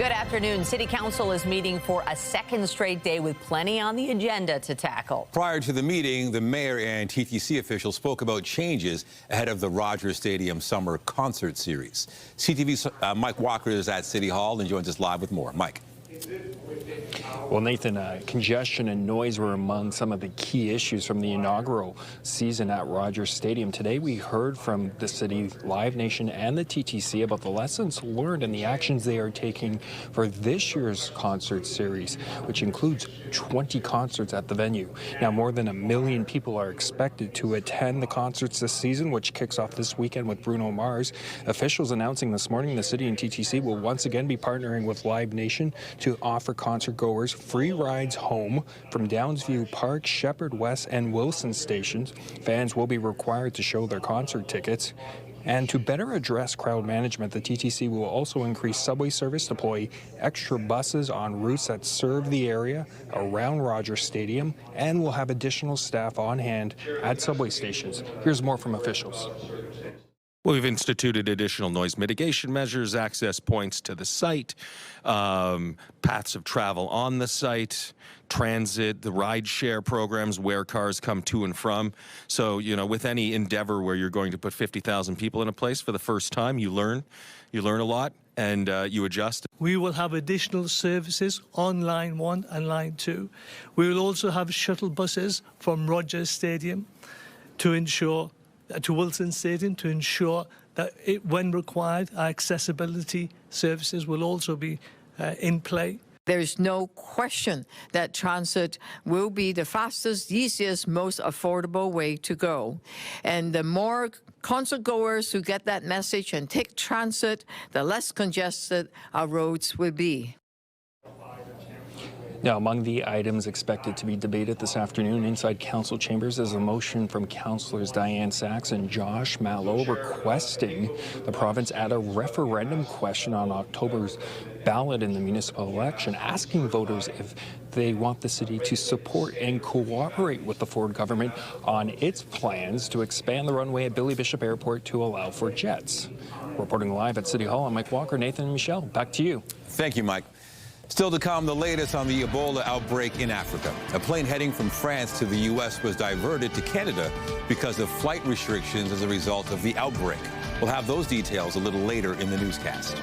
Good afternoon. City Council is meeting for a second straight day with plenty on the agenda to tackle. Prior to the meeting, the mayor and TTC officials spoke about changes ahead of the Rogers Stadium Summer Concert Series. CTV's Mike Walker is at City Hall and joins us live with more. Mike. Well, Nathan, congestion and noise were among some of the key issues from the inaugural season at Rogers Stadium. Today, we heard from the city, Live Nation, and the TTC about the lessons learned and the actions they are taking for this year's concert series, which includes 20 concerts at the venue. Now, more than 1 million people are expected to attend the concerts this season, which kicks off this weekend with Bruno Mars. Officials announcing this morning the city and TTC will once again be partnering with Live Nation to offer concert goers free rides home from Downsview Park, Shepherd West, and Wilson stations. Fans will be required to show their concert tickets. And to better address crowd management, the TTC will also increase subway service, deploy extra buses on routes that serve the area around Rogers Stadium, and will have additional staff on hand at subway stations. Here's more from officials. We've instituted additional noise mitigation measures, access points to the site, paths of travel on the site, transit, the ride share programs where cars come to and from. So, you know, with any endeavor where you're going to put 50,000 people in a place for the first time, you learn a lot and you adjust. We will have additional services on Line 1 and Line 2. We will also have shuttle buses from Rogers Stadium to Wilson Stadium to ensure that when required, our accessibility services will also be in play. There's no question that transit will be the fastest, easiest, most affordable way to go. And the more concert goers who get that message and take transit, the less congested our roads will be. Now, among the items expected to be debated this afternoon inside council chambers is a motion from councillors Diane Sachs and Josh Mallow requesting the province add a referendum question on October's ballot in the municipal election, asking voters if they want the city to support and cooperate with the Ford government on its plans to expand the runway at Billy Bishop Airport to allow for jets. Reporting live at City Hall, I'm Mike Walker. Nathan and Michelle, back to you. Thank you, Mike. Still to come, the latest on the Ebola outbreak in Africa. A plane heading from France to the U.S. was diverted to Canada because of flight restrictions as a result of the outbreak. We'll have those details a little later in the newscast.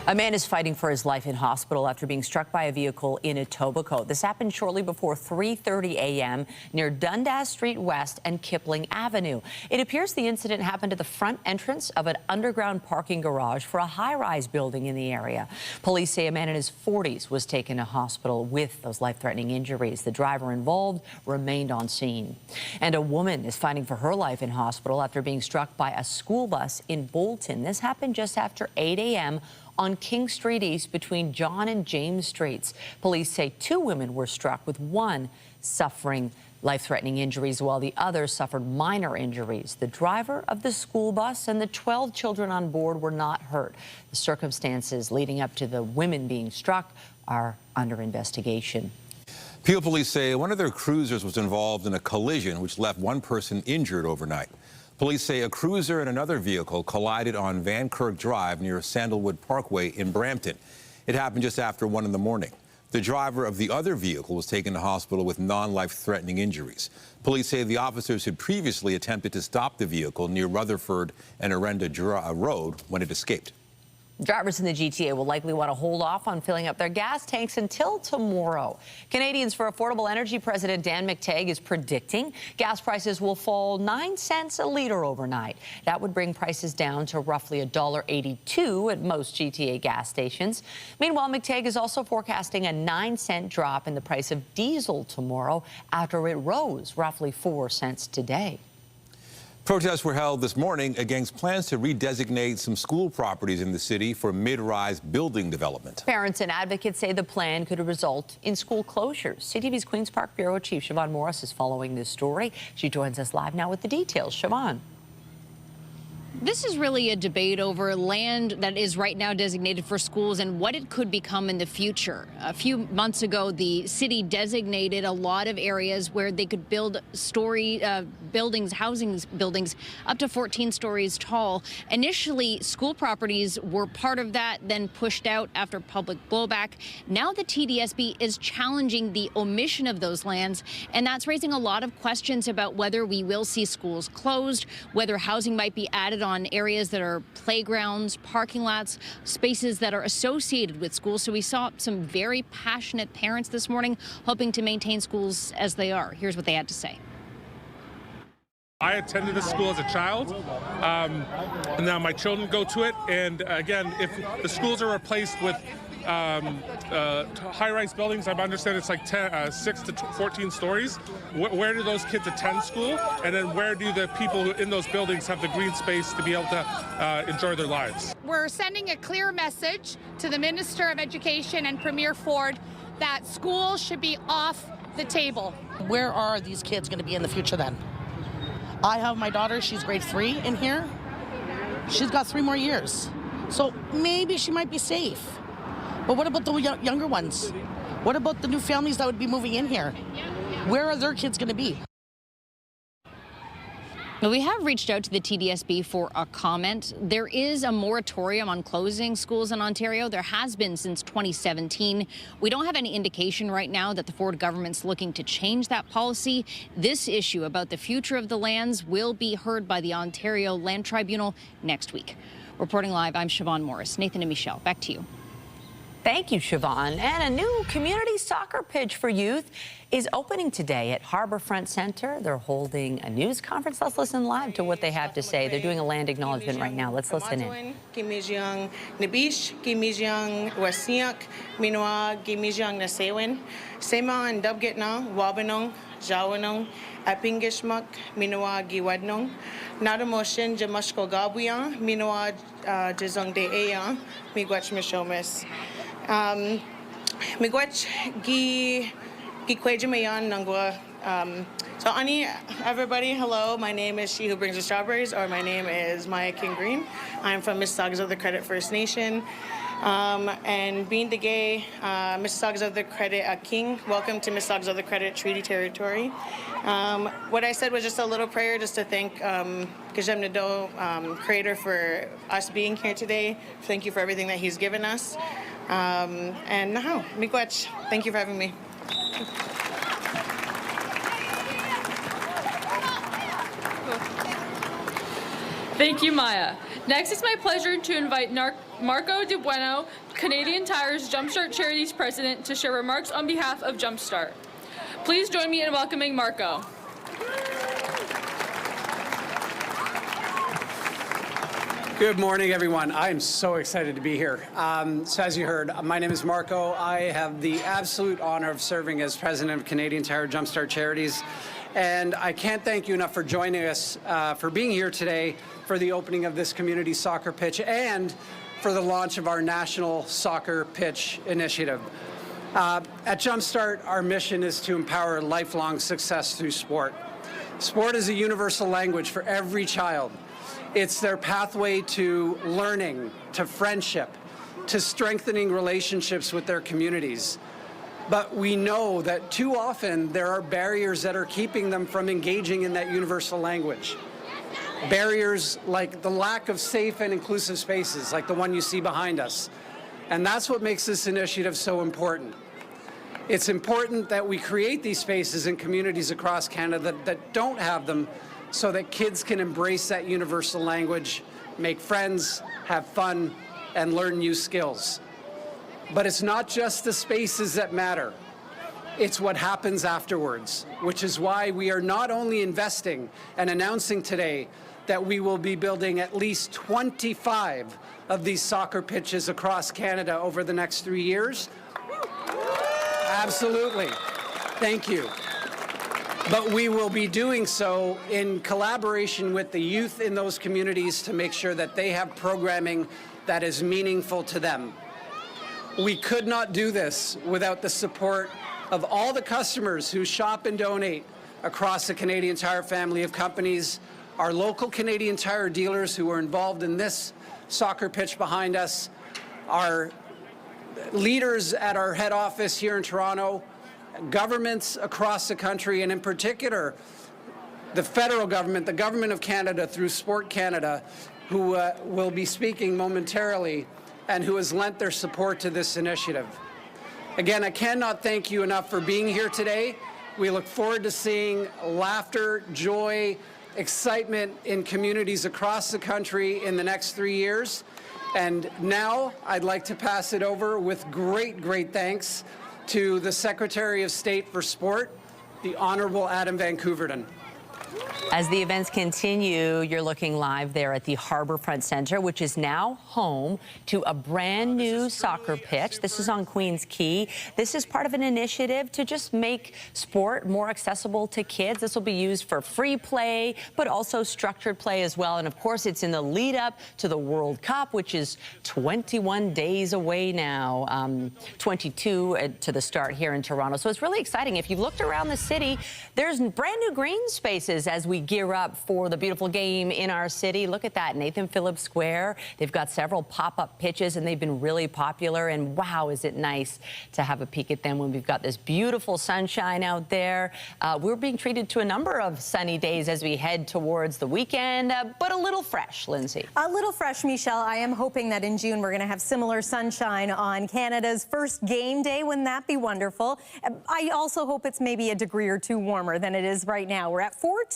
A man is fighting for his life in hospital after being struck by a vehicle in Etobicoke. This happened shortly before 3:30 a.m. near Dundas Street West and Kipling Avenue. It appears the incident happened at the front entrance of an underground parking garage for a high-rise building in the area. Police say a man in his 40s was taken to hospital with those life-threatening injuries. The driver involved remained on scene. And a woman is fighting for her life in hospital after being struck by a school bus in Bolton. This happened just after 8 a.m. on King Street East between John and James Streets. Police say 2 women were struck, with one suffering life-threatening injuries while the other suffered minor injuries. The driver of the school bus and the 12 children on board were not hurt. The circumstances leading up to the women being struck are under investigation. Peel police say one of their cruisers was involved in a collision which left one person injured overnight. Police say a cruiser and another vehicle collided on Van Kirk Drive near Sandalwood Parkway in Brampton. It happened just after 1 in the morning. The driver of the other vehicle was taken to hospital with non-life-threatening injuries. Police say the officers had previously attempted to stop the vehicle near Rutherford and Arenda Road when it escaped. Drivers in the GTA will likely want to hold off on filling up their gas tanks until tomorrow. Canadians for Affordable Energy President Dan McTeague is predicting gas prices will fall 9 cents a litre overnight. That would bring prices down to roughly $1.82 at most GTA gas stations. Meanwhile, McTeague is also forecasting a 9-cent drop in the price of diesel tomorrow after it rose roughly 4 cents today. Protests were held this morning against plans to redesignate some school properties in the city for mid-rise building development. Parents and advocates say the plan could result in school closures. CTV's Queen's Park Bureau Chief Siobhan Morris is following this story. She joins us live now with the details. Siobhan. This is really a debate over land that is right now designated for schools and what it could become in the future. A few months ago, the city designated a lot of areas where they could build housing buildings up to 14 stories tall. Initially, school properties were part of that, then pushed out after public blowback. Now the TDSB is challenging the omission of those lands, and that's raising a lot of questions about whether we will see schools closed, whether housing might be added on areas that are playgrounds, parking lots, spaces that are associated with schools. So we saw some very passionate parents this morning hoping to maintain schools as they are. Here's what they had to say. I attended this school as a child. Now my children go to it. And again, if the schools are replaced with high-rise buildings, I understand it's like 6 to 14 stories. Where do those kids attend school? And then where do the people in those buildings have the green space to be able to enjoy their lives? We're sending a clear message to the Minister of Education and Premier Ford that schools should be off the table. Where are these kids going to be in the future then? I have my daughter, she's grade 3 in here. She's got 3 more years. So maybe she might be safe. But what about the younger ones? What about the new families that would be moving in here? Where are their kids going to be? Well, we have reached out to the TDSB for a comment. There is a moratorium on closing schools in Ontario. There has been since 2017. We don't have any indication right now that the Ford government's looking to change that policy. This issue about the future of the lands will be heard by the Ontario Land Tribunal next week. Reporting live, I'm Siobhan Morris. Nathan and Michelle, back to you. Thank you, Siobhan. And a new community soccer pitch for youth is opening today at Harbourfront Centre. They're holding a news conference. Let's listen live to what they have to say. They're doing a land acknowledgement right now. Let's listen in. Kimijang Nabish, Kimijang Wasiak, Minwa, Kimijang Nasewin, Sema and Dubgetna, Wabanong, Jawanong, Apingishmak, Minwa Giwadnong, Nadamoshin, Jamashko Gabuya, Minwa Jizong de Ea, Migwach Mishomis. Migwach Gi Kwejamayan Nangwa. So Ani, everybody, hello. My name is She Who Brings the Strawberries, or my name is Maya King Green. I'm from Mississaugas of the Credit First Nation. And being the gay Mississaugas of the Credit King, welcome to Mississaugas of the Credit Treaty Territory. What I said was just a little prayer just to thank Kajem Nadeau, Creator, for us being here today. Thank you for everything that he's given us. And now, miigwech, thank you for having me. Thank you, Maya. Next, it's my pleasure to invite Marco De Bueno, Canadian Tire's Jumpstart Charities President, to share remarks on behalf of Jumpstart. Please join me in welcoming Marco. Good morning, everyone. I'm so excited to be here. So as you heard, my name is Marco. I have the absolute honor of serving as president of Canadian Tire Jumpstart Charities. And I can't thank you enough for joining us, for being here today for the opening of this community soccer pitch and for the launch of our national soccer pitch initiative. At Jumpstart, our mission is to empower lifelong success through sport. Sport is a universal language for every child. It's their pathway to learning, to friendship, to strengthening relationships with their communities. But we know that too often there are barriers that are keeping them from engaging in that universal language. Barriers like the lack of safe and inclusive spaces, like the one you see behind us. And that's what makes this initiative so important. It's important that we create these spaces in communities across Canada that don't have them, so that kids can embrace that universal language, make friends, have fun, and learn new skills. But it's not just the spaces that matter. It's what happens afterwards, which is why we are not only investing and announcing today that we will be building at least 25 of these soccer pitches across Canada over the next 3 years. Absolutely. Thank you. But we will be doing so in collaboration with the youth in those communities to make sure that they have programming that is meaningful to them. We could not do this without the support of all the customers who shop and donate across the Canadian Tire family of companies, our local Canadian Tire dealers who are involved in this soccer pitch behind us, our leaders at our head office here in Toronto, governments across the country, and in particular, the federal government, the Government of Canada through Sport Canada, who will be speaking momentarily and who has lent their support to this initiative. Again, I cannot thank you enough for being here today. We look forward to seeing laughter, joy, excitement in communities across the country in the next 3 years. And now I'd like to pass it over with great thanks to the Secretary of State for Sport, the Honorable Adam Van Couverden. As the events continue, you're looking live there at the Harbourfront Centre, which is now home to a brand new soccer pitch. This is on Queens Quay. This is part of an initiative to just make sport more accessible to kids. This will be used for free play, but also structured play as well. And of course, it's in the lead up to the World Cup, which is 21 days away now, 22 to the start here in Toronto. So it's really exciting. If you've looked around the city, there's brand new green spaces as we gear up for the beautiful game in our city. Look at that, Nathan Phillips Square. They've got several pop-up pitches, and they've been really popular. And wow, is it nice to have a peek at them when we've got this beautiful sunshine out there. We're being treated to a number of sunny days as we head towards the weekend, but a little fresh, Lindsay. A little fresh, Michelle. I am hoping that in June we're going to have similar sunshine on Canada's first game day. Wouldn't that be wonderful? I also hope it's maybe a degree or two warmer than it is right now. We're at 14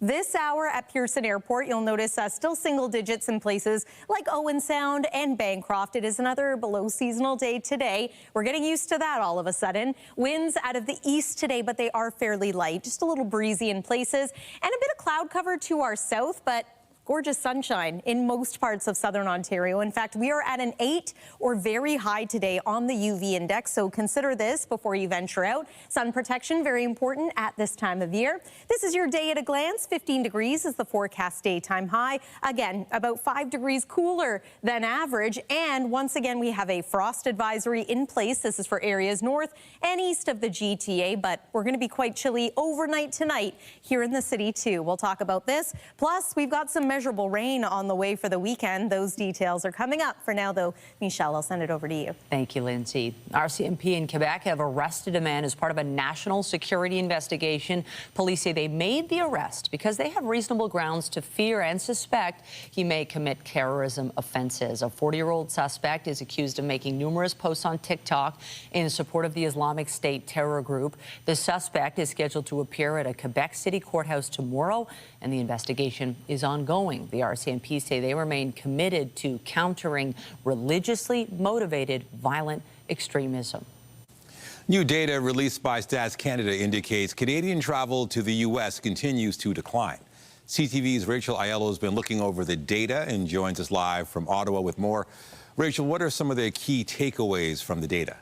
this hour at Pearson Airport. You'll notice still single digits in places like Owen Sound and Bancroft. It is another below seasonal day today. We're getting used to that all of a sudden. Winds out of the east today, but they are fairly light, just a little breezy in places, and a bit of cloud cover to our south, but gorgeous sunshine in most parts of southern Ontario. In fact, we are at an 8 or very high today on the UV index, so consider this before you venture out. Sun protection, very important at this time of year. This is your day at a glance. 15 degrees is the forecast daytime high. Again, about 5 degrees cooler than average. And once again, we have a frost advisory in place. This is for areas north and east of the GTA, but we're going to be quite chilly overnight tonight here in the city too. We'll talk about this. Plus, we've got some measurable rain on the way for the weekend. Those details are coming up. For now, though, Michelle, I'll send it over to you. Thank you, Lindsay. RCMP in Quebec have arrested a man as part of a national security investigation. Police say they made the arrest because they have reasonable grounds to fear and suspect he may commit terrorism offenses. A 40-year-old suspect is accused of making numerous posts on TikTok in support of the Islamic State terror group. The suspect is scheduled to appear at a Quebec City courthouse tomorrow, and the investigation is ongoing. The RCMP say they remain committed to countering religiously motivated violent extremism. New data released by Stats Canada indicates Canadian travel to the U.S. continues to decline. CTV's Rachel Aiello has been looking over the data and joins us live from Ottawa with more. Rachel, what are some of the key takeaways from the data?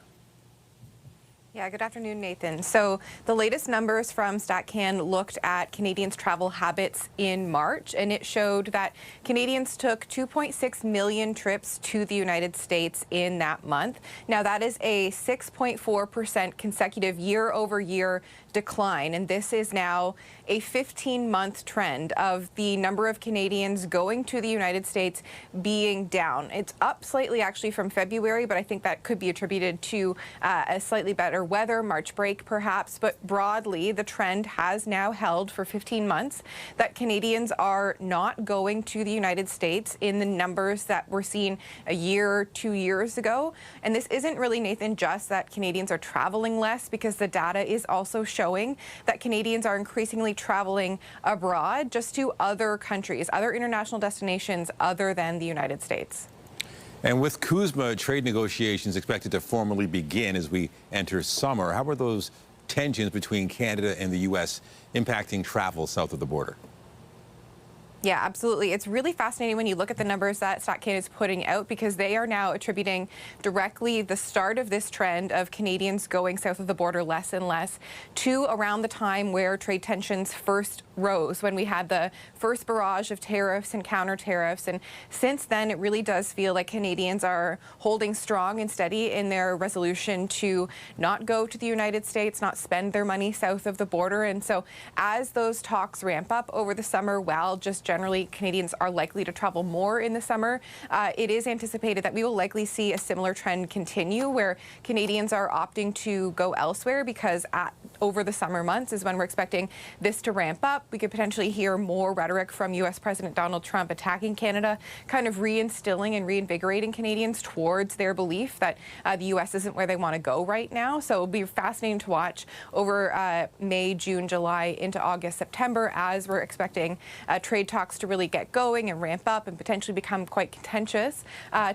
Yeah, good afternoon, Nathan. So the latest numbers from StatCan looked at Canadians' travel habits in March, and it showed that Canadians took 2.6 million trips to the United States in that month. Now, that is a 6.4% consecutive year-over-year decline, and this is now a 15-month trend of the number of Canadians going to the United States being down. It's up slightly actually from February, but I think that could be attributed to a slightly better weather, March break perhaps, but broadly the trend has now held for 15 months that Canadians are not going to the United States in the numbers that were seen a year, 2 years ago. And this isn't really, Nathan, just that Canadians are traveling less, because the data is also showing that Canadians are increasingly traveling abroad, just to other countries, other international destinations other than the United States. And with CUSMA trade negotiations expected to formally begin as we enter summer, how are those tensions between Canada and the U.S. impacting travel south of the border? Yeah, absolutely. It's really fascinating when you look at the numbers that StatCan is putting out, because they are now attributing directly the start of this trend of Canadians going south of the border less and less to around the time where trade tensions first rose, when we had the first barrage of tariffs and counter tariffs. And since then, it really does feel like Canadians are holding strong and steady in their resolution to not go to the United States, not spend their money south of the border. And so as those talks ramp up over the summer, while just generally Canadians are likely to travel more in the summer, it is anticipated that we will likely see a similar trend continue, where Canadians are opting to go elsewhere, because over the summer months is when we're expecting this to ramp up. We could potentially hear more rhetoric from U.S. President Donald Trump attacking Canada, kind of reinstilling and reinvigorating Canadians towards their belief that the U.S. isn't where they want to go right now. So it'll be fascinating to watch over May, June, July, into August, September, as we're expecting trade talks to really get going and ramp up and potentially become quite contentious,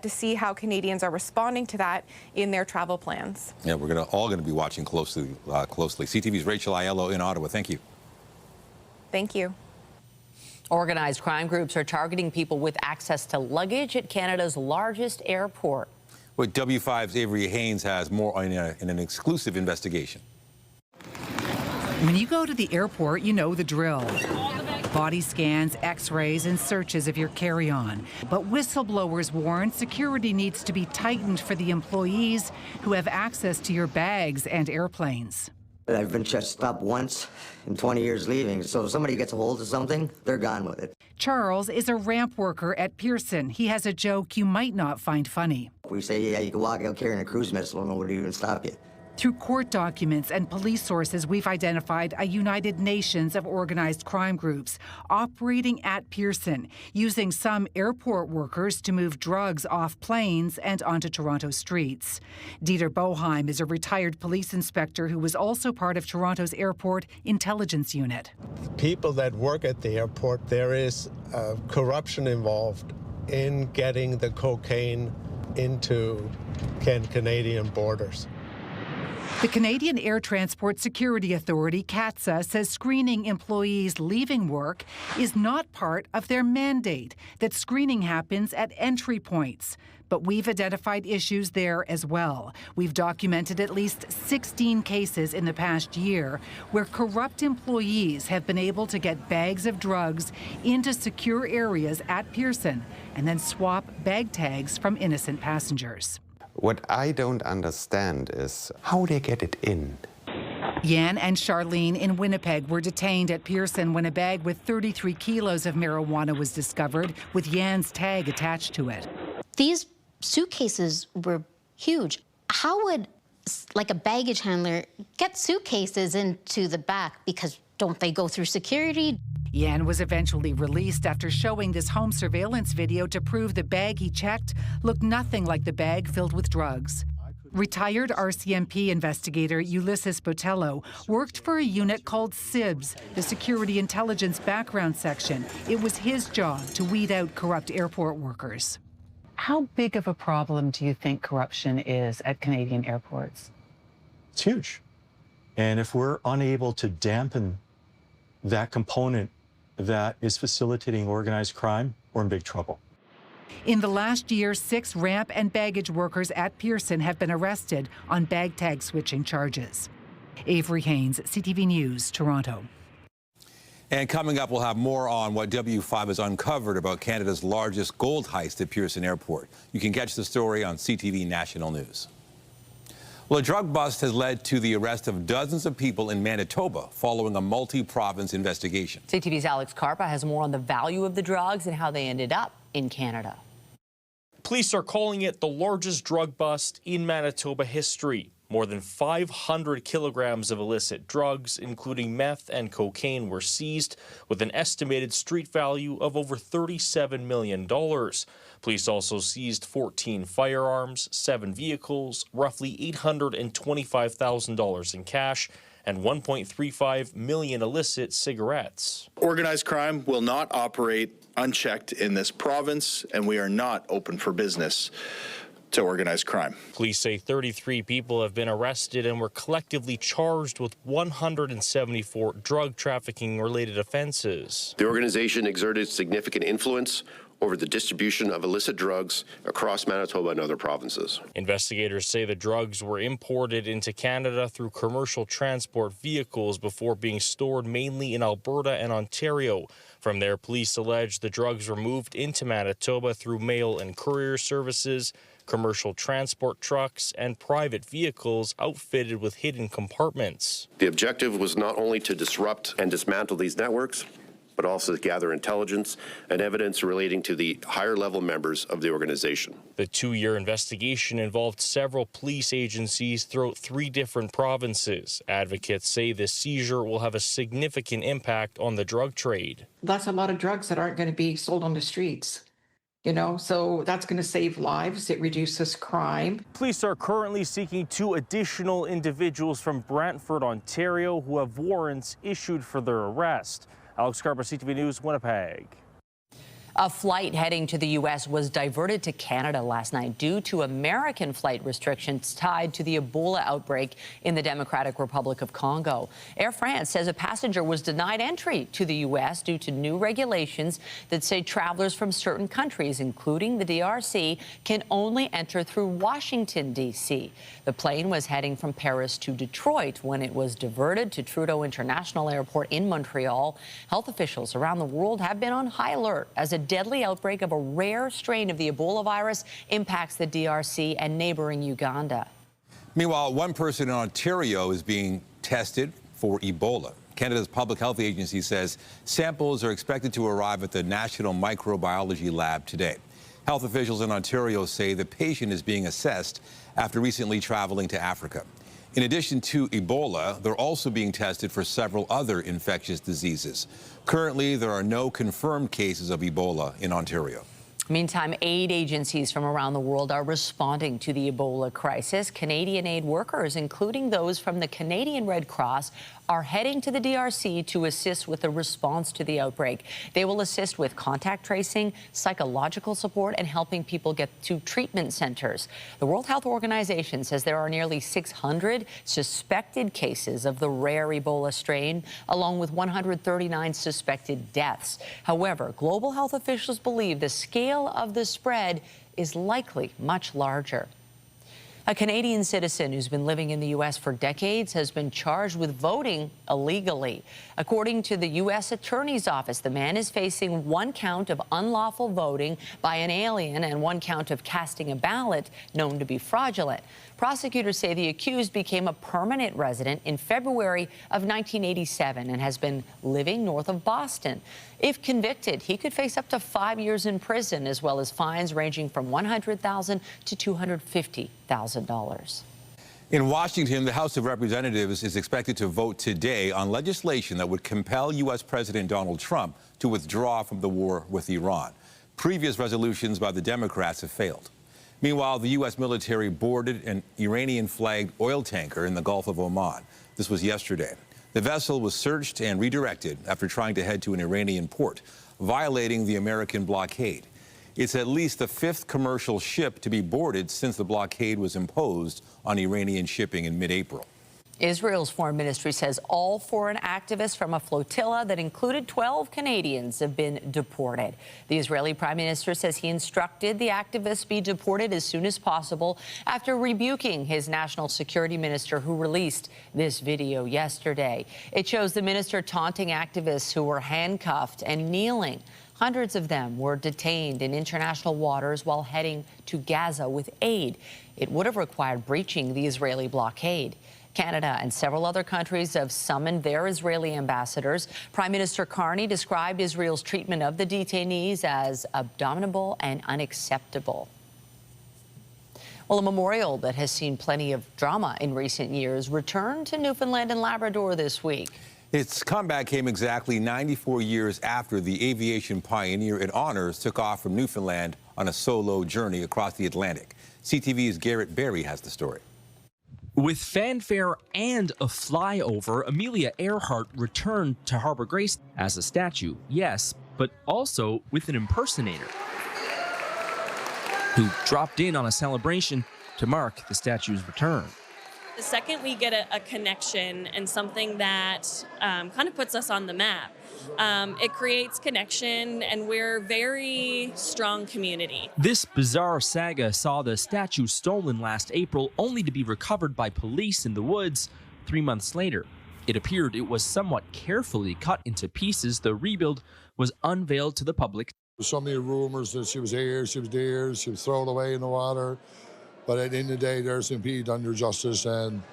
to see how Canadians are responding to that in their travel plans. Yeah, we're all going to be watching closely. CTV's Rachel Aiello in Ottawa. Thank you. Thank you. Organized crime groups are targeting people with access to luggage at Canada's largest airport. Well, W5's Avery Haynes has more in an exclusive investigation. When you go to the airport, you know the drill. Body scans, x-rays, and searches of your carry-on. But whistleblowers warn security needs to be tightened for the employees who have access to your bags and airplanes. I've been stopped once in 20 years leaving, so if somebody gets a hold of something, they're gone with it. Charles is a ramp worker at Pearson. He has a joke you might not find funny. We say, yeah, you can walk out carrying a cruise missile and nobody even stop you. Through court documents and police sources, we've identified a United Nations of organized crime groups operating at Pearson, using some airport workers to move drugs off planes and onto Toronto streets. Dieter Boheim is a retired police inspector who was also part of Toronto's airport intelligence unit. People that work at the airport, there is corruption involved in getting the cocaine into Canadian borders. The Canadian Air Transport Security Authority, CATSA, says screening employees leaving work is not part of their mandate, that screening happens at entry points. But we've identified issues there as well. We've documented at least 16 cases in the past year where corrupt employees have been able to get bags of drugs into secure areas at Pearson and then swap bag tags from innocent passengers. What I don't understand is how they get it in. Yan and Charlene in Winnipeg were detained at Pearson when a bag with 33 kilos of marijuana was discovered, with Yan's tag attached to it. These suitcases were huge. How would, like, a baggage handler get suitcases into the back? Because don't they go through security? Yan was eventually released after showing this home surveillance video to prove the bag he checked looked nothing like the bag filled with drugs. Retired RCMP investigator Ulysses Botello worked for a unit called SIBS, the Security Intelligence Background Section. It was his job to weed out corrupt airport workers. How big of a problem do you think corruption is at Canadian airports? It's huge. And if we're unable to dampen that component that is facilitating organized crime, we're in big trouble. In the last year, 6 ramp and baggage workers at Pearson have been arrested on bag tag switching charges. Avery Haynes, CTV News, Toronto. And coming up, we'll have more on what W5 has uncovered about Canada's largest gold heist at Pearson Airport. You can catch the story on CTV National News. Well, a drug bust has led to the arrest of dozens of people in Manitoba following a multi-province investigation. CTV's Alex Carpa has more on the value of the drugs and how they ended up in Canada. Police are calling it the largest drug bust in Manitoba history. More than 500 kilograms of illicit drugs, including meth and cocaine, were seized with an estimated street value of over $37 million. Police also seized 14 firearms, 7 vehicles, roughly $825,000 in cash, and 1.35 million illicit cigarettes. Organized crime will not operate unchecked in this province, and we are not open for business. to organized crime. Police say 33 people have been arrested and were collectively charged with 174 drug trafficking-related offenses. The organization exerted significant influence over the distribution of illicit drugs across Manitoba and other provinces. Investigators say the drugs were imported into Canada through commercial transport vehicles before being stored mainly in Alberta and Ontario. From there, police allege the drugs were moved into Manitoba through mail and courier services, commercial transport trucks, and private vehicles outfitted with hidden compartments. The objective was not only to disrupt and dismantle these networks, but also to gather intelligence and evidence relating to the higher-level members of the organization. The 2-year investigation involved several police agencies throughout 3 different provinces. Advocates say this seizure will have a significant impact on the drug trade. That's a lot of drugs that aren't going to be sold on the streets. So that's going to save lives. It reduces crime. Police are currently seeking 2 additional individuals from Brantford, Ontario, who have warrants issued for their arrest. Alex Colbert, CTV News, Winnipeg. A flight heading to the U.S. was diverted to Canada last night due to American flight restrictions tied to the Ebola outbreak in the Democratic Republic of Congo. Air France says a passenger was denied entry to the U.S. due to new regulations that say travelers from certain countries, including the DRC, can only enter through Washington, D.C. The plane was heading from Paris to Detroit when it was diverted to Trudeau International Airport in Montreal. Health officials around the world have been on high alert as a deadly outbreak of a rare strain of the Ebola virus impacts the DRC and neighboring Uganda. Meanwhile, one person in Ontario is being tested for Ebola. Canada's public health agency says samples are expected to arrive at the National Microbiology Lab today. Health officials in Ontario say the patient is being assessed after recently traveling to Africa. In addition to Ebola, they're also being tested for several other infectious diseases. Currently, there are no confirmed cases of Ebola in Ontario. Meantime, aid agencies from around the world are responding to the Ebola crisis. Canadian aid workers, including those from the Canadian Red Cross, are heading to the DRC to assist with the response to the outbreak. They will assist with contact tracing, psychological support, and helping people get to treatment centers. The World Health Organization says there are nearly 600 suspected cases of the rare Ebola strain, along with 139 suspected deaths. However, global health officials believe the scale of the spread is likely much larger. A Canadian citizen who's been living in the U.S. for decades has been charged with voting illegally. According to the U.S. Attorney's Office, the man is facing 1 count of unlawful voting by an alien and 1 count of casting a ballot known to be fraudulent. Prosecutors say the accused became a permanent resident in February of 1987 and has been living north of Boston. If convicted, he could face up to 5 years in prison, as well as fines ranging from $100,000 to $250,000. In Washington, the House of Representatives is expected to vote today on legislation that would compel U.S. President Donald Trump to withdraw from the war with Iran. Previous resolutions by the Democrats have failed. Meanwhile, the U.S. military boarded an Iranian-flagged oil tanker in the Gulf of Oman. This was yesterday. The vessel was searched and redirected after trying to head to an Iranian port, violating the American blockade. It's at least the 5th commercial ship to be boarded since the blockade was imposed on Iranian shipping in mid-April. Israel's foreign ministry says all foreign activists from a flotilla that included 12 Canadians have been deported. The Israeli prime minister says he instructed the activists be deported as soon as possible after rebuking his national security minister, who released this video yesterday. It shows the minister taunting activists who were handcuffed and kneeling. Hundreds of them were detained in international waters while heading to Gaza with aid. It would have required breaching the Israeli blockade. Canada and several other countries have summoned their Israeli ambassadors. Prime Minister Carney described Israel's treatment of the detainees as abominable and unacceptable. Well, a memorial that has seen plenty of drama in recent years returned to Newfoundland and Labrador this week. Its comeback came exactly 94 years after the aviation pioneer it honors took off from Newfoundland on a solo journey across the Atlantic. CTV's Garrett Berry has the story. With fanfare and a flyover, Amelia Earhart returned to Harbour Grace as a statue, yes, but also with an impersonator. who dropped in on a celebration to mark the statue's return. The second we get a connection and something that kind of puts us on the map, it creates connection, and we're a very strong community. This bizarre saga saw the statue stolen last April, only to be recovered by police in the woods 3 months later. It appeared it was somewhat carefully cut into pieces. The rebuild was unveiled to the public. So many rumors that she was here, she was there, she was thrown away in the water. But at the end of the day, there's impede under justice, and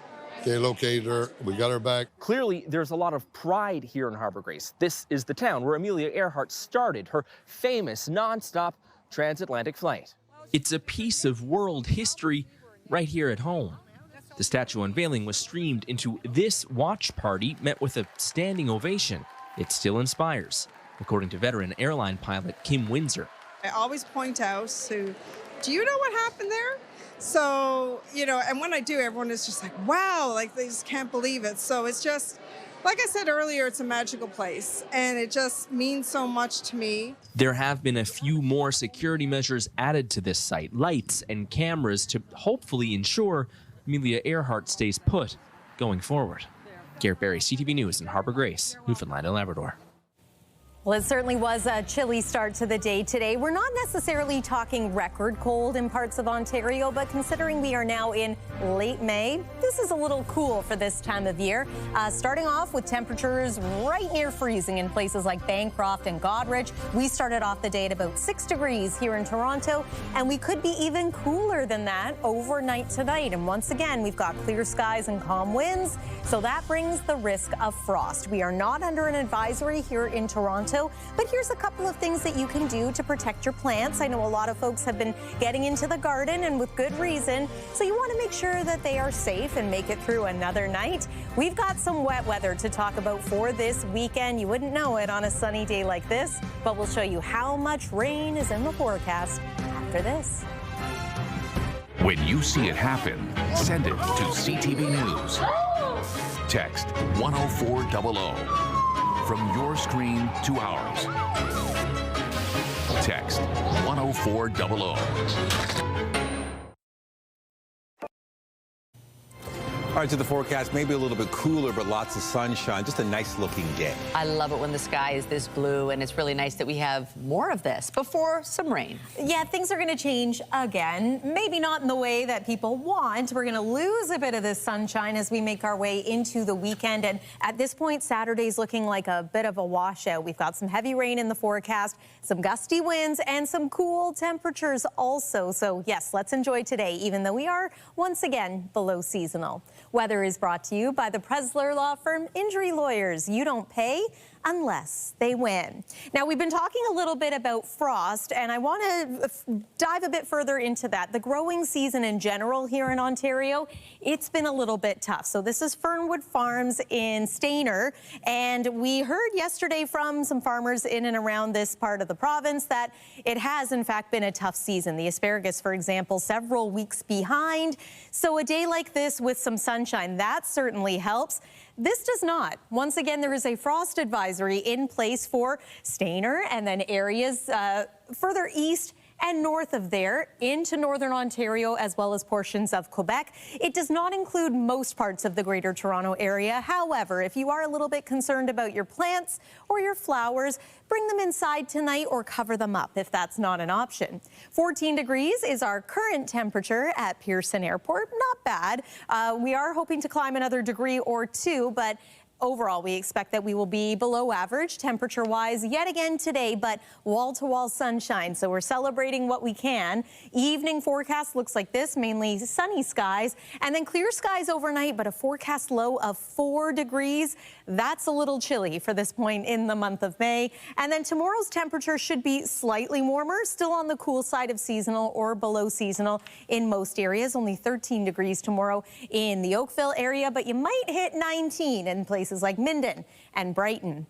they located her. We got her back. Clearly, there's a lot of pride here in Harbour Grace. This is the town where Amelia Earhart started her famous non-stop transatlantic flight. It's a piece of world history right here at home. The statue unveiling was streamed into this watch party, met with a standing ovation. It still inspires, according to veteran airline pilot Kim Windsor. I always point out to, do you know what happened there? So, you know, and when I do, everyone is just like, wow, like they just can't believe it. So it's just, like I said earlier, it's a magical place, and it just means so much to me. There have been a few more security measures added to this site, lights and cameras to hopefully ensure Amelia Earhart stays put going forward. Garrett Berry, CTV News in Harbour Grace, Newfoundland and Labrador. Well, it certainly was a chilly start to the day today. We're not necessarily talking record cold in parts of Ontario, but considering we are now in late May, this is a little cool for this time of year. Starting off with temperatures right near freezing in places like Bancroft and Goderich. We started off the day at about 6 degrees here in Toronto, and we could be even cooler than that overnight tonight. And once again, we've got clear skies and calm winds, so that brings the risk of frost. We are not under an advisory here in Toronto, but here's a couple of things that you can do to protect your plants. I know a lot of folks have been getting into the garden, and with good reason, so you want to make sure that they are safe and make it through another night. We've got some wet weather to talk about for this weekend. You wouldn't know it on a sunny day like this, but we'll show you how much rain is in the forecast after this. When you see it happen, send it to CTV News. Text 10400. From your screen to ours. Text 10400. All right, to the forecast, maybe a little bit cooler, but lots of sunshine. Just a nice looking day. I love it when the sky is this blue, and it's really nice that we have more of this before some rain. Yeah, things are going to change again. Maybe not in the way that people want. We're going to lose a bit of this sunshine as we make our way into the weekend. And at this point, Saturday's looking like a bit of a washout. We've got some heavy rain in the forecast, some gusty winds, and some cool temperatures also. So yes, let's enjoy today, even though we are once again below seasonal. Weather is brought to you by the Presler Law Firm Injury Lawyers. You don't pay unless they win. Now, we've been talking a little bit about frost, and I want to dive a bit further into that. The growing season in general here in Ontario, it's been a little bit tough. So this is Fernwood Farms in Stayner, and we heard yesterday from some farmers in and around this part of the province that it has, in fact, been a tough season. The asparagus, for example, several weeks behind. So a day like this with some sunshine, that certainly helps. This does not. Once again, there is a frost advisory in place for Stayner and then areas further east and north of there into northern Ontario, as well as portions of Quebec. It does not include most parts of the Greater Toronto area. However, if you are a little bit concerned about your plants or your flowers, bring them inside tonight or cover them up if that's not an option. 14 degrees is our current temperature at Pearson Airport. Not bad. We are hoping to climb another degree or two, but overall, we expect that we will be below average temperature-wise yet again today, but wall-to-wall sunshine, so we're celebrating what we can. Evening forecast looks like this, mainly sunny skies, and then clear skies overnight, but a forecast low of 4 degrees. That's a little chilly for this point in the month of May. And then tomorrow's temperature should be slightly warmer, still on the cool side of seasonal or below seasonal in most areas. Only 13 degrees tomorrow in the Oakville area, but you might hit 19 in places like Minden and Brighton.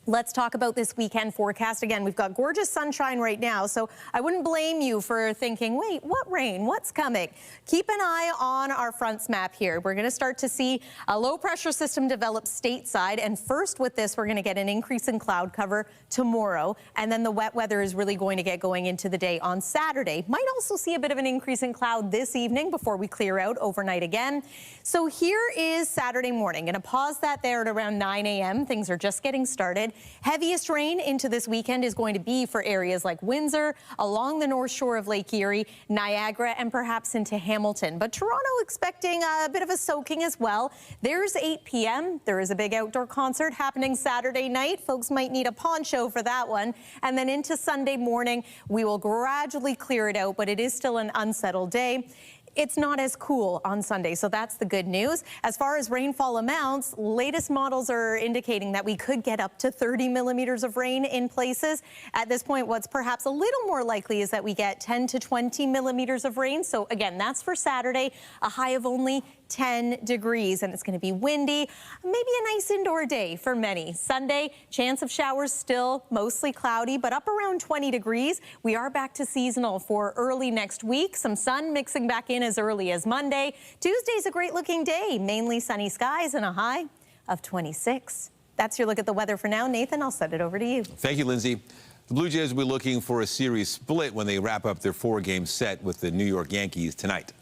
Let's talk about this weekend forecast. Again, we've got gorgeous sunshine right now, so I wouldn't blame you for thinking, wait, what rain? What's coming? Keep an eye on our fronts map here. We're going to start to see a low pressure system develop stateside, and first with this, we're going to get an increase in cloud cover tomorrow, and then the wet weather is really going to get going into the day on Saturday. Might also see a bit of an increase in cloud this evening before we clear out overnight again. So here is Saturday morning. Going to pause that there at around 9 a.m. Things are just getting started. Heaviest rain into this weekend is going to be for areas like Windsor, along the north shore of Lake Erie, Niagara, and perhaps into Hamilton. But Toronto expecting a bit of a soaking as well. There's 8 p.m. There is a big outdoor concert happening Saturday night. Folks might need a poncho for that one. And then into Sunday morning, we will gradually clear it out, but it is still an unsettled day. It's not as cool on Sunday, so that's the good news. As far as rainfall amounts, latest models are indicating that we could get up to 30 millimeters of rain in places. At this point, what's perhaps a little more likely is that we get 10 to 20 millimeters of rain. So again, that's for Saturday, a high of only 10 degrees, and it's going to be windy. Maybe a nice indoor day for many. Sunday, chance of showers still mostly cloudy, but up around 20 degrees. We are back to seasonal for early next week. Some sun mixing back in as early as Monday. Tuesday's a great looking day, mainly sunny skies and a high of 26. That's your look at the weather for now. Nathan, I'll send it over to you. Thank you, Lindsay. The Blue Jays will be looking for a series split when they wrap up their 4-game set with the New York Yankees tonight.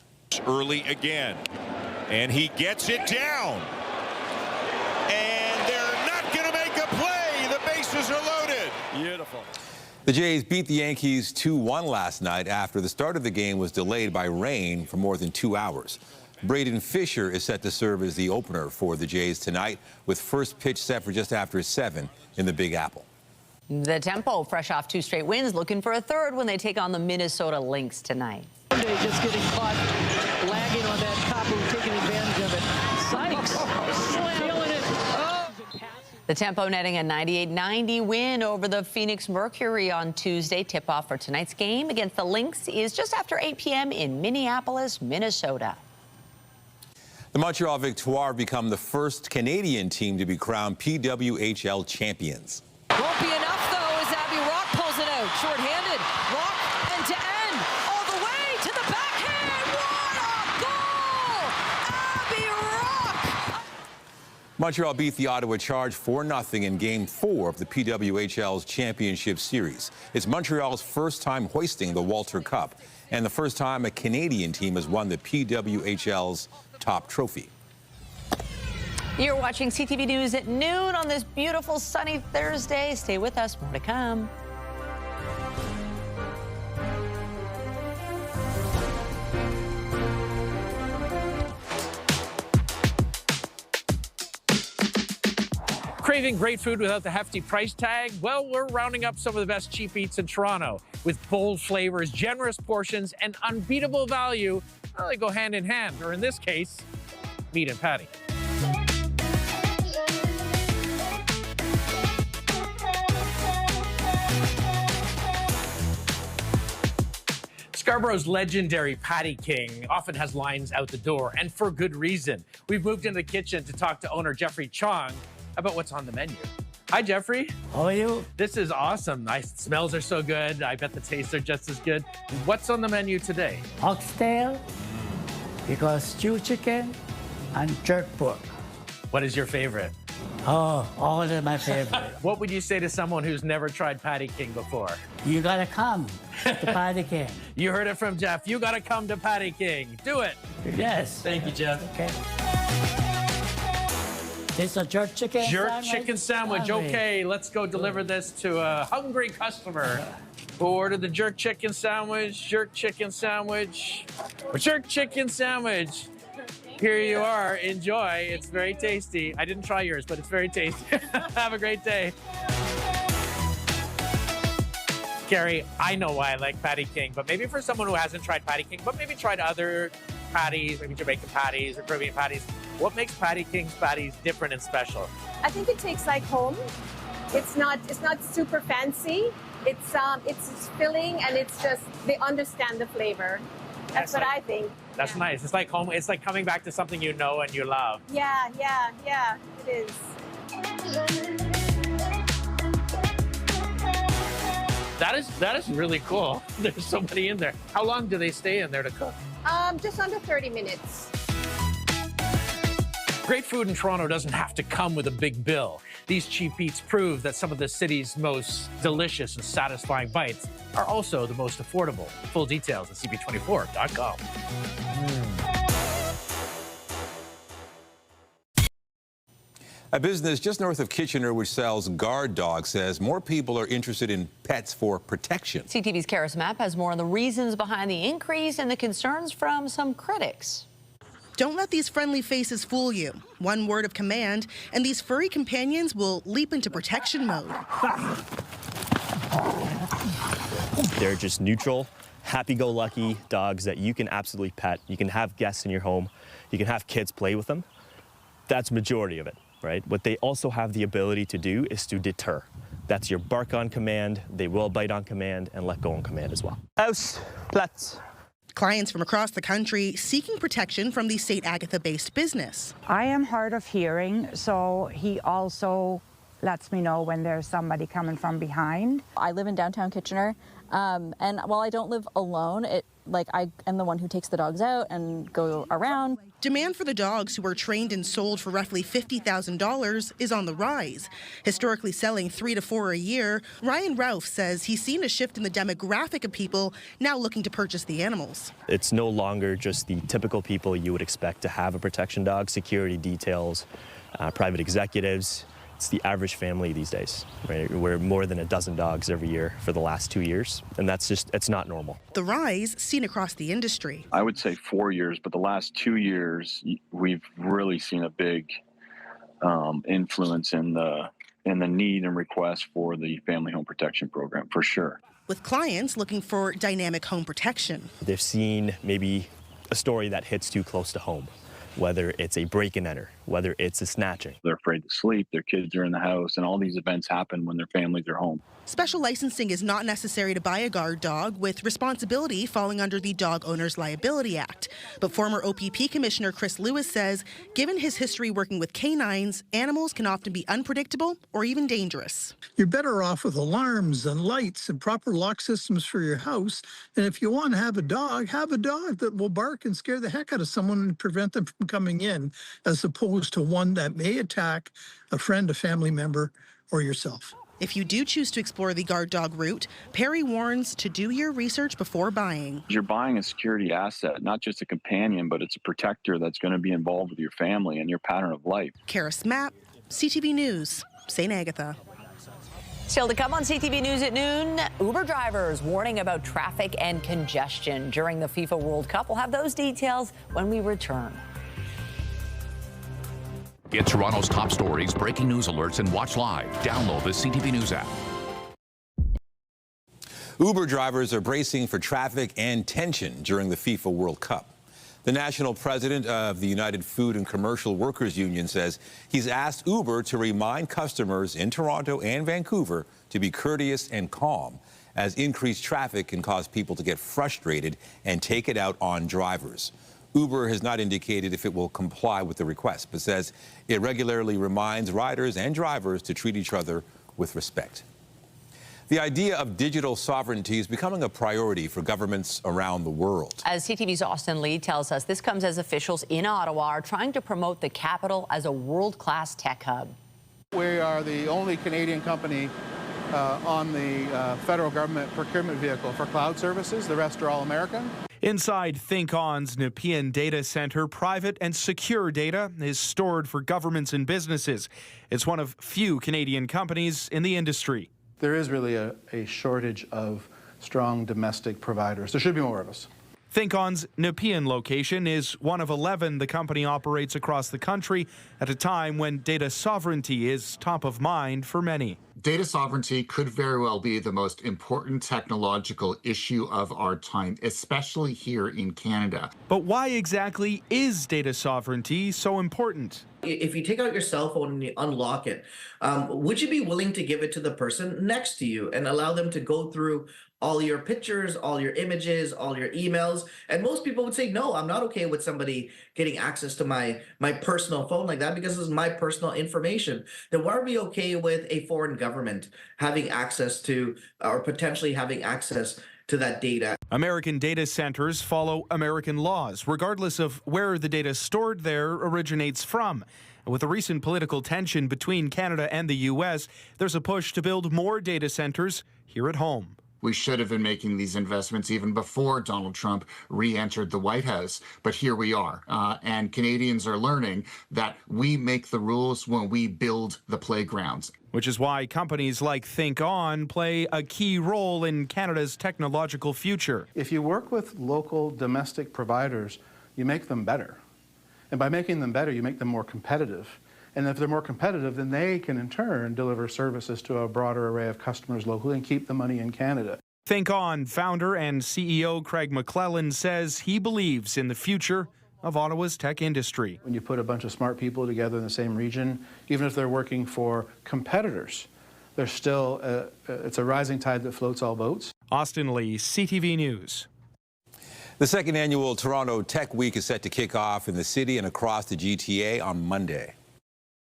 Early again, and he gets it down, and they're not going to make a play. The bases are loaded. Beautiful. The Jays beat the Yankees 2-1 last night after the start of the game was delayed by rain for more than 2 hours. Braden Fisher is set to serve as the opener for the Jays tonight, with first pitch set for just after 7 in the Big Apple. The Tempo, fresh off 2 straight wins, looking for a third when they take on the Minnesota Lynx tonight. Just getting caught lagging on that copper, taking advantage of it. Sykes feeling it. Oh. The Tempo netting a 98-90 win over the Phoenix Mercury on Tuesday. Tip-off for tonight's game against the Lynx is just after 8 p.m. in Minneapolis, Minnesota. The Montreal Victoire become the first Canadian team to be crowned PWHL champions. Won't be enough, though, as Abby Rock pulls it out. Short-handed. Rock end-to-end. All the way to the backhand. What a goal! Abby Rock! Montreal beat the Ottawa Charge 4-0 in Game 4 of the PWHL's Championship Series. It's Montreal's first time hoisting the Walter Cup and the first time a Canadian team has won the PWHL's top trophy. You're watching CTV News at noon on this beautiful sunny Thursday. Stay with us, more to come. Craving great food without the hefty price tag? Well, we're rounding up some of the best cheap eats in Toronto. With bold flavors, generous portions, and unbeatable value, well, they go hand in hand, or in this case, meat and patty. Scarborough's legendary Patty King often has lines out the door, and for good reason. We've moved into the kitchen to talk to owner Jeffrey Chong about what's on the menu. Hi, Jeffrey. How are you? This is awesome. Nice. Smells are so good. I bet the tastes are just as good. What's on the menu today? Oxtail, because stew chicken, and jerk pork. What is your favorite? Oh, all of them my favorite. What would you say to someone who's never tried Patty King before? You gotta come to Patty King. You heard it from Jeff. You gotta come to Patty King. Do it. Yes. Thank you, Jeff. Okay. This is a jerk chicken Jerk chicken sandwich. Okay, let's go deliver this to a hungry customer who ordered the jerk chicken sandwich, jerk chicken sandwich, jerk chicken sandwich. Here you are. Enjoy. It's very tasty. I didn't try yours, but it's very tasty. Have a great day. Gary, I know why I like Patty King, but maybe for someone who hasn't tried Patty King, but maybe tried other patties, maybe Jamaican patties or Caribbean patties, what makes Patty King's patties different and special? I think it tastes like home. It's not super fancy. It's filling, and it's just they understand the flavor. That's what I think. That's nice. It's like home. It's like coming back to something you know and you love. Yeah, it is. That is really cool. There's so many in there. How long do they stay in there to cook? Just under 30 minutes. Great food in Toronto doesn't have to come with a big bill. These cheap eats prove that some of the city's most delicious and satisfying bites are also the most affordable. Full details at cb24.com. A business just north of Kitchener which sells guard dogs says more people are interested in pets for protection. CTV's Karis Mapp has more on the reasons behind the increase and the concerns from some critics. Don't let these friendly faces fool you. One word of command, and these furry companions will leap into protection mode. They're just neutral, happy-go-lucky dogs that you can absolutely pet. You can have guests in your home. You can have kids play with them. That's majority of it, right? What they also have the ability to do is to deter. That's your bark on command, they will bite on command, and let go on command as well. House, Platz. Clients from across the country seeking protection from the St. Agatha-based business. I am hard of hearing, so he also lets me know when there's somebody coming from behind. I live in downtown Kitchener, and while I don't live alone, I am the one who takes the dogs out and go around. Demand for the dogs, who are trained and sold for roughly $50,000, is on the rise. Historically selling 3 to 4 a year, Ryan Ralph says he's seen a shift in the demographic of people now looking to purchase the animals. It's no longer just the typical people you would expect to have a protection dog, security details, private executives. It's the average family these days, right? We're more than a dozen dogs every year for the last 2 years, and it's not normal. The rise seen across the industry. I would say 4 years, but the last 2 years, we've really seen a big influence in the need and request for the family home protection program, for sure. With clients looking for dynamic home protection. They've seen maybe a story that hits too close to home, whether it's a break and enter, whether it's a snatching. They're afraid to sleep, their kids are in the house, and all these events happen when their families are home. Special licensing is not necessary to buy a guard dog, with responsibility falling under the Dog Owners Liability Act. But former OPP Commissioner Chris Lewis says, given his history working with canines, animals can often be unpredictable or even dangerous. You're better off with alarms and lights and proper lock systems for your house. And if you want to have a dog that will bark and scare the heck out of someone and prevent them from coming in, as opposed to one that may attack a friend, a family member, or yourself. If you do choose to explore the guard dog route, Perry warns to do your research before buying. You're buying a security asset, not just a companion, but it's a protector that's going to be involved with your family and your pattern of life. Karis Mapp, CTV News, St. Agatha. Still to come on CTV News at noon, Uber drivers warning about traffic and congestion during the FIFA World Cup. We'll have those details when we return. Get Toronto's top stories, breaking news alerts, and watch live. Download the CTV News app. Uber drivers are bracing for traffic and tension during the FIFA World Cup. The national president of the United Food and Commercial Workers Union says he's asked Uber to remind customers in Toronto and Vancouver to be courteous and calm, as increased traffic can cause people to get frustrated and take it out on drivers. Uber has not indicated if it will comply with the request, but says it regularly reminds riders and drivers to treat each other with respect. The idea of digital sovereignty is becoming a priority for governments around the world. As CTV's Austin Lee tells us, this comes as officials in Ottawa are trying to promote the capital as a world-class tech hub. We are the only Canadian company on the federal government procurement vehicle for cloud services. The rest are all American. Inside ThinkOn's Nepean data center, private and secure data is stored for governments and businesses. It's one of few Canadian companies in the industry. There is really a shortage of strong domestic providers. There should be more of us. ThinkOn's Nepean location is one of 11 the company operates across the country at a time when data sovereignty is top of mind for many. Data sovereignty could very well be the most important technological issue of our time, especially here in Canada. But why exactly is data sovereignty so important? If you take out your cell phone and you unlock it, would you be willing to give it to the person next to you and allow them to go through all your pictures, all your images, all your emails? And most people would say, no, I'm not okay with somebody getting access to my personal phone like that because this is my personal information. Then why are we okay with a foreign government government having access to, or potentially having access to that data. American data centers follow American laws, regardless of where the data stored there originates from. With the recent political tension between Canada and the U.S., there's a push to build more data centers here at home. We should have been making these investments even before Donald Trump re-entered the White House. But here we are. And Canadians are learning that we make the rules when we build the playgrounds. Which is why companies like Think On play a key role in Canada's technological future. If you work with local domestic providers, you make them better. And by making them better, you make them more competitive. And if they're more competitive, then they can in turn deliver services to a broader array of customers locally and keep the money in Canada. Think On founder and CEO Craig McClellan says he believes in the future of Ottawa's tech industry. When you put a bunch of smart people together in the same region, even if they're working for competitors, there's still it's a rising tide that floats all boats. Austin Lee, CTV News. The second annual Toronto Tech Week is set to kick off in the city and across the GTA on Monday.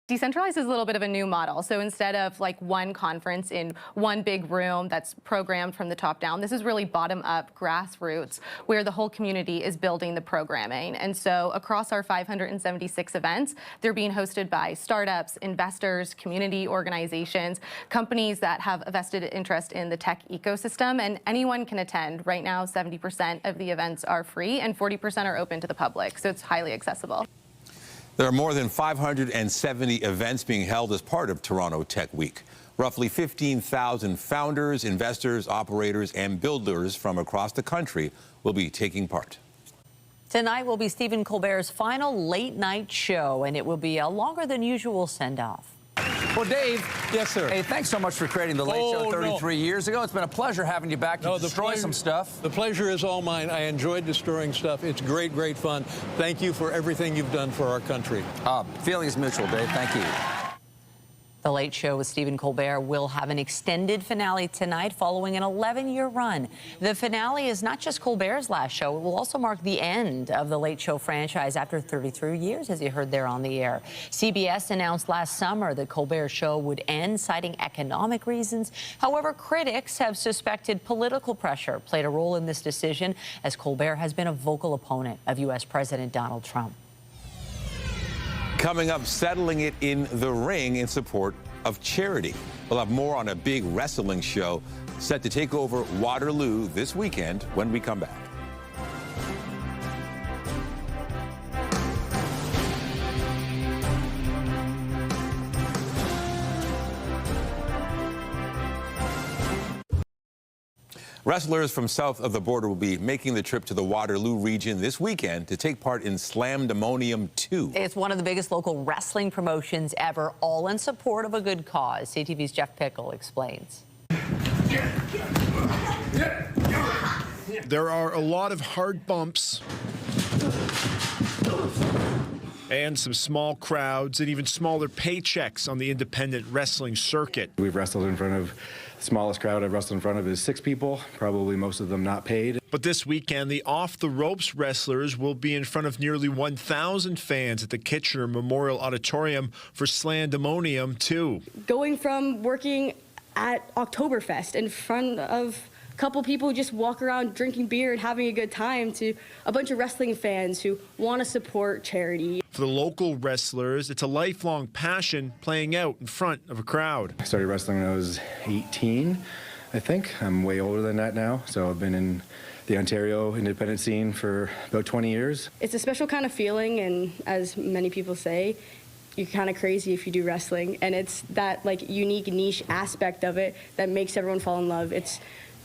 Decentralized is a little bit of a new model. So instead of like one conference in one big room that's programmed from the top down, this is really bottom up, grassroots, where the whole community is building the programming. And so across our 576 events, they're being hosted by startups, investors, community organizations, companies that have a vested interest in the tech ecosystem, and anyone can attend. Right now, 70% of the events are free and 40% are open to the public. So it's highly accessible. There are more than 570 events being held as part of Toronto Tech Week. Roughly 15,000 founders, investors, operators, and builders from across the country will be taking part. Tonight will be Stephen Colbert's final late-night show, and it will be a longer than usual send-off. Well, Dave. Yes, sir. Hey, thanks so much for creating The Late Show 33 years ago. It's been a pleasure having you back to destroy some stuff. The pleasure is all mine. I enjoyed destroying stuff. It's great, great fun. Thank you for everything you've done for our country. Feeling is mutual, Dave. Thank you. The Late Show with Stephen Colbert will have an extended finale tonight following an 11-year run. The finale is not just Colbert's last show. It will also mark the end of the Late Show franchise after 33 years, as you heard there on the air. CBS announced last summer that Colbert's show would end, citing economic reasons. However, critics have suspected political pressure played a role in this decision, as Colbert has been a vocal opponent of U.S. President Donald Trump. Coming up, settling it in the ring in support of charity. We'll have more on a big wrestling show set to take over Waterloo this weekend when we come back. Wrestlers from south of the border will be making the trip to the Waterloo region this weekend to take part in Slamdemonium 2. It's one of the biggest local wrestling promotions ever, all in support of a good cause. CTV's Jeff Pickle explains. There are a lot of hard bumps and some small crowds and even smaller paychecks on the independent wrestling circuit. We've wrestled in front of the smallest crowd I've wrestled in front of is 6 people, probably most of them not paid. But this weekend, the off-the-ropes wrestlers will be in front of nearly 1,000 fans at the Kitchener Memorial Auditorium for Slamdemonium 2. Going from working at Oktoberfest in front of a couple people who just walk around drinking beer and having a good time to a bunch of wrestling fans who want to support charity. For the local wrestlers, it's a lifelong passion playing out in front of a crowd. I started wrestling when I was 18, I think. I'm way older than that now, so I've been in the Ontario independent scene for about 20 years. It's a special kind of feeling, and as many people say, you're kind of crazy if you do wrestling, and it's that like unique niche aspect of it that makes everyone fall in love. It's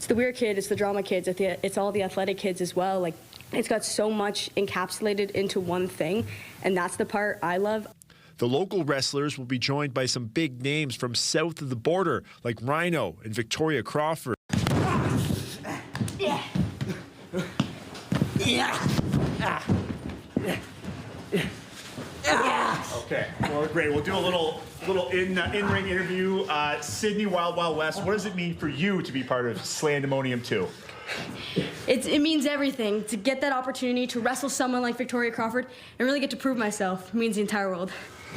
the weird kid, it's the drama kids, it's all the athletic kids as well. Like, it's got so much encapsulated into one thing, and that's the part I love. The local wrestlers will be joined by some big names from south of the border, like Rhino and Victoria Crawford. Yeah. Yeah. Okay, well, great. We'll do a little in-ring interview. Sydney, Wild Wild West, what does it mean for you to be part of Slamdemonium 2? It means everything. To get that opportunity to wrestle someone like Victoria Crawford and really get to prove myself means the entire world.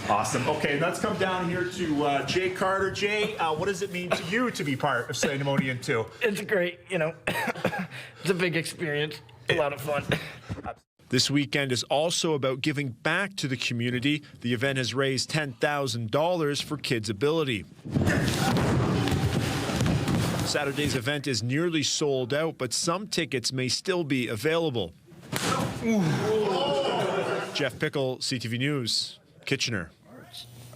Awesome. Okay, let's come down here to Jay Carter. Jay, what does it mean to you to be part of Slay Pneumonia 2? It's great, you know. It's a big experience, a lot of fun. This weekend is also about giving back to the community. The event has raised $10,000 for Kids Ability. Saturday's event is nearly sold out, but some tickets may still be available. Jeff Pickle, CTV News, Kitchener.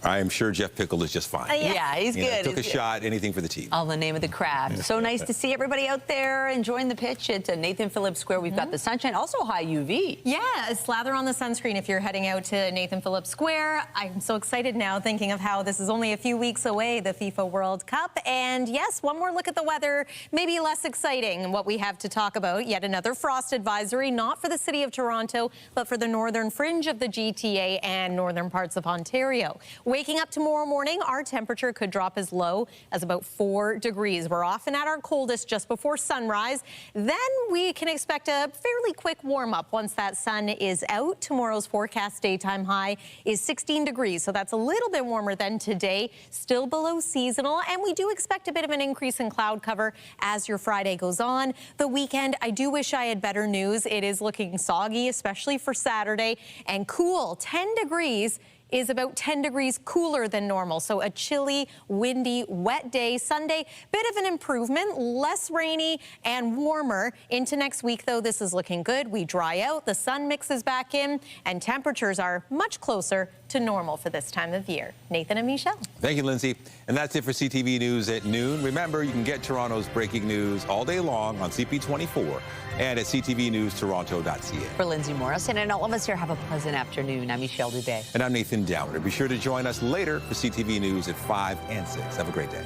I am sure Jeff Pickle is just fine. Yeah, he's good. Took a shot, anything for the team. All the name of the craft. So nice to see everybody out there enjoying the pitch at Nathan Phillips Square. We've got the sunshine, also high UV. Yeah, slather on the sunscreen if you're heading out to Nathan Phillips Square. I'm so excited now thinking of how this is only a few weeks away, the FIFA World Cup. And yes, one more look at the weather, maybe less exciting what we have to talk about. Yet another frost advisory, not for the city of Toronto, but for the northern fringe of the GTA and northern parts of Ontario. Waking up tomorrow morning, our temperature could drop as low as about 4 degrees. We're often at our coldest just before sunrise. Then we can expect a fairly quick warm up once that sun is out. Tomorrow's forecast daytime high is 16 degrees, so that's a little bit warmer than today, still below seasonal. And we do expect a bit of an increase in cloud cover as your Friday goes on. The weekend, I do wish I had better news. It is looking soggy, especially for Saturday, and cool. 10 degrees is about 10 degrees cooler than normal. So a chilly, windy, wet day. Sunday, bit of an improvement, less rainy and warmer. Into next week, though, this is looking good. We dry out, the sun mixes back in, and temperatures are much closer to normal for this time of year. Nathan and Michelle. Thank you, Lindsay. And that's it for CTV News at noon. Remember, you can get Toronto's breaking news all day long on CP24 and at ctvnewstoronto.ca. For Lindsay Morrison and all of us here, have a pleasant afternoon. I'm Michelle Dubé. And I'm Nathan Downer. Be sure to join us later for CTV News at 5 and 6. Have a great day.